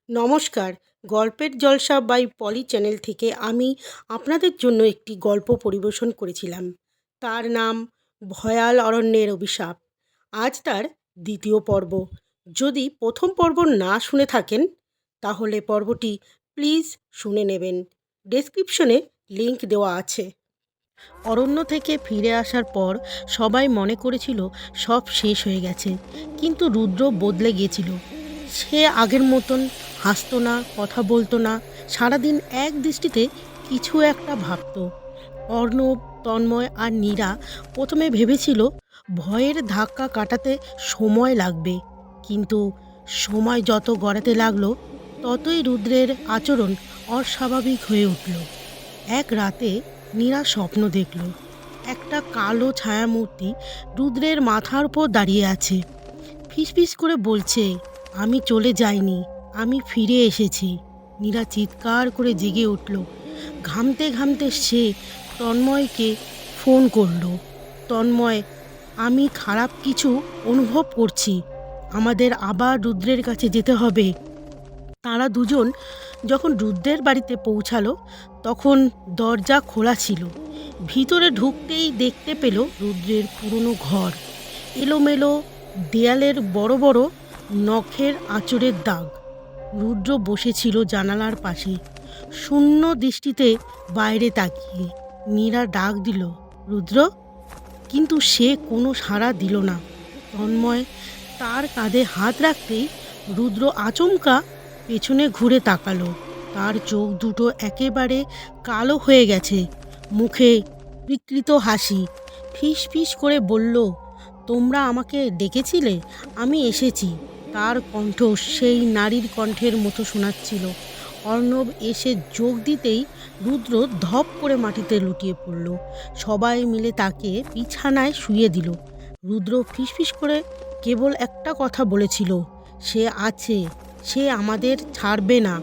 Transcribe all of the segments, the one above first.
নমস্কার। গল্পের জলসা by poly channel থেকে আমি আপনাদের জন্য একটি গল্প পরিবেশন করেছিলাম। তার নাম ভয়াল অরণ্যের অভিশাপ। আজ তার দ্বিতীয় পর্ব। যদি প্রথম পর্ব না শুনে থাকেন তাহলে পর্বটি প্লিজ শুনে নেবেন। ডেসক্রিপশনে লিংক দেওয়া আছে। অরণ্য থেকে ফিরে আসার পর সবাই মনে করেছিল সব শেষ হয়ে গেছে, কিন্তু রুদ্র বদলে গিয়েছিল। সে আগের মতন হাসতো না, কথা বলতো না, সারাদিন এক দৃষ্টিতে কিছু একটা ভাবতো। অর্ণব, তন্ময় আর নীরা প্রথমে ভেবেছিল ভয়ের ধাক্কা কাটাতে সময় লাগবে, কিন্তু সময় যত গড়াতে লাগলো ততই রুদ্রের আচরণ অস্বাভাবিক হয়ে উঠল। এক রাতে নীরা স্বপ্ন দেখল একটা কালো ছায়ামূর্তি রুদ্রের মাথার উপর দাঁড়িয়ে আছে। ফিসফিস করে বলছে, আমি চলে যাইনি, আমি ফিরে এসেছি। নীরা চিৎকার করে জেগে উঠল। ঘামতে ঘামতে সে তন্ময়কে ফোন করল। তন্ময়, আমি খারাপ কিছু অনুভব করছি, আমাদের আবার রুদ্রের কাছে যেতে হবে। তারা দুজন যখন রুদ্রের বাড়িতে পৌঁছালো তখন দরজা খোলা ছিল। ভিতরে ঢুকতেই দেখতে পেল রুদ্রের পুরনো ঘর। এলোমেলো দেয়ালের বড় বড় নখের আঁচড়ের দাগ। রুদ্র বসেছিল জানালার পাশে, শূন্য দৃষ্টিতে বাইরে তাকিয়ে। নীরা ডাক দিল, রুদ্র, কিন্তু সে কোনো সাড়া দিল না। তন্ময় তার কাঁধে হাত রাখতেই রুদ্র আচমকা পেছনে ঘুরে তাকালো। তার চোখ দুটো একেবারে কালো হয়ে গেছে, মুখে বিকৃত হাসি। ফিস ফিস করে বলল, তোমরা আমাকে ডেকেছিলে, আমি এসেছি। তার কণ্ঠ সেই নারীর কণ্ঠের মতো শোনাচ্ছিল। অর্ণব এসে যোগ দিতেই রুদ্র ধপ করে মাটিতে লুটিয়ে পড়ল। সবাই মিলে তাকে বিছানায় শুইয়ে দিল। রুদ্র ফিসফিস করে কেবল একটা কথা বলেছিল, সে আছে, সে আমাদের ছাড়বে না।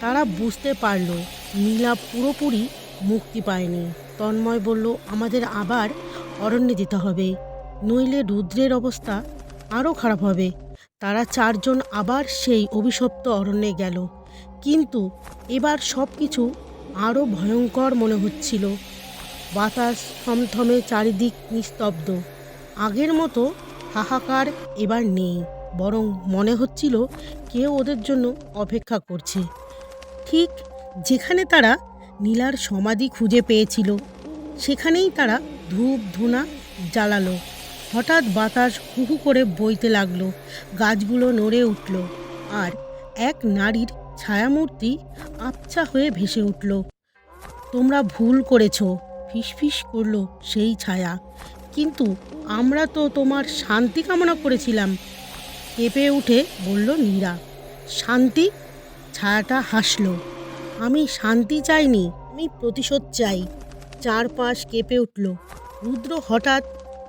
তারা বুঝতে পারল নীলা পুরোপুরি মুক্তি পায়নি। তন্ময় বলল, আমাদের আবার অরণ্যে যেতে হবে, নইলে রুদ্রের অবস্থা আরও খারাপ হবে। তারা চারজন আবার সেই অভিশপ্ত অরণ্যে গেল, কিন্তু এবার সব কিছু আরও ভয়ঙ্কর মনে হচ্ছিল। বাতাস থমথমে, চারিদিক নিস্তব্ধ। আগের মতো হাহাকার এবার নেই, বরং মনে হচ্ছিল কেউ ওদের জন্য অপেক্ষা করছে। ঠিক যেখানে তারা নীলার সমাধি খুঁজে পেয়েছিল সেখানেই তারা ধূপ ধুনা জ্বালালো। হঠাৎ বাতাস হু হু করে বইতে লাগলো, গাছগুলো নড়ে উঠল, আর এক নারীর ছায়ামূর্তি আবছা হয়ে ভেসে উঠল। তোমরা ভুল করেছ, ফিসফিস করল সেই ছায়া, কিন্তু আমরা তো তোমার শান্তি কামনা করেছিলাম। কেঁপে উঠে বলল নীরা। শান্তি? ছায়াটা হাসল। আমি শান্তি চাইনি, আমি প্রতিশোধ চাই। চারপাশ কেঁপে উঠল। রুদ্র হঠাৎ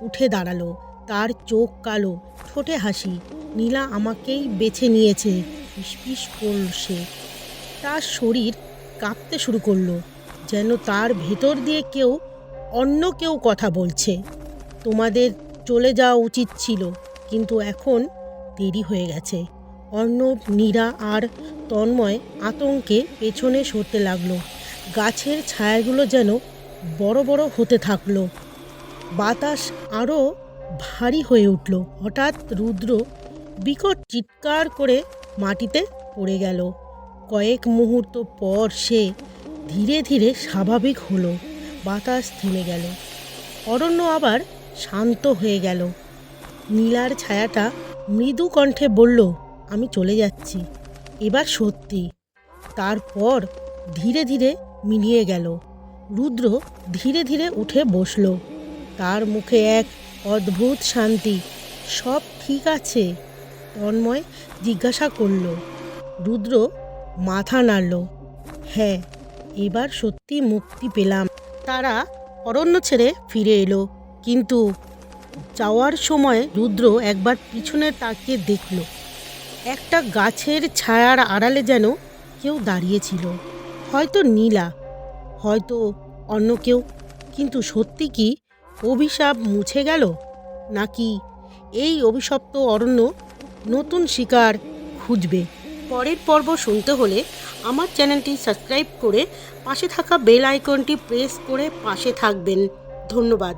উঠে দাঁড়ালো, তার চোখ কালো, ঠোঁটে হাসি। নীলা আমাকেই বেছে নিয়েছে, ফিসফিস করল সে। তার শরীর কাঁপতে শুরু করলো, যেন তার ভেতর দিয়ে অন্য কেউ কথা বলছে। তোমাদের চলে যাওয়া উচিত ছিল, কিন্তু এখন দেরি হয়ে গেছে। অর্ণব, নীরা আর তন্ময় আতঙ্কে পেছনে সরতে লাগলো। গাছের ছায়াগুলো যেন বড় বড় হতে থাকলো। বাতাস আরও ভারী হয়ে উঠল। হঠাৎ রুদ্র বিকট চিৎকার করে মাটিতে পড়ে গেল। কয়েক মুহূর্ত পর সে ধীরে ধীরে স্বাভাবিক হলো। বাতাস থেমে গেল, অরণ্য আবার শান্ত হয়ে গেল। নীলার ছায়াটা মৃদু কণ্ঠে বলল, আমি চলে যাচ্ছি, এবার সত্যি। তারপর ধীরে ধীরে মিলিয়ে গেল। রুদ্র ধীরে ধীরে উঠে বসল, তার মুখে এক অদ্ভুত শান্তি। সব ঠিক আছে? তন্ময় জিজ্ঞাসা করল। রুদ্র মাথা নাড়ল, হ্যাঁ, এবার সত্যি মুক্তি পেলাম। তারা অরণ্য ছেড়ে ফিরে এলো, কিন্তু যাওয়ার সময় রুদ্র একবার পিছনে তাকিয়ে দেখল একটা গাছের ছায়ার আড়ালে যেন কেউ দাঁড়িয়েছিল। হয়তো নীলা, হয়তো অন্য কেউ, কিন্তু সত্যি কি অভিশাপ মুছে গেল, নাকি এই অভিশপ্ত অরণ্য নতুন শিকার খুঁজবে? পরের পর্ব শুনতে হলে আমার চ্যানেলটি সাবস্ক্রাইব করে পাশে থাকা বেল আইকনটি প্রেস করে পাশে থাকবেন। ধন্যবাদ।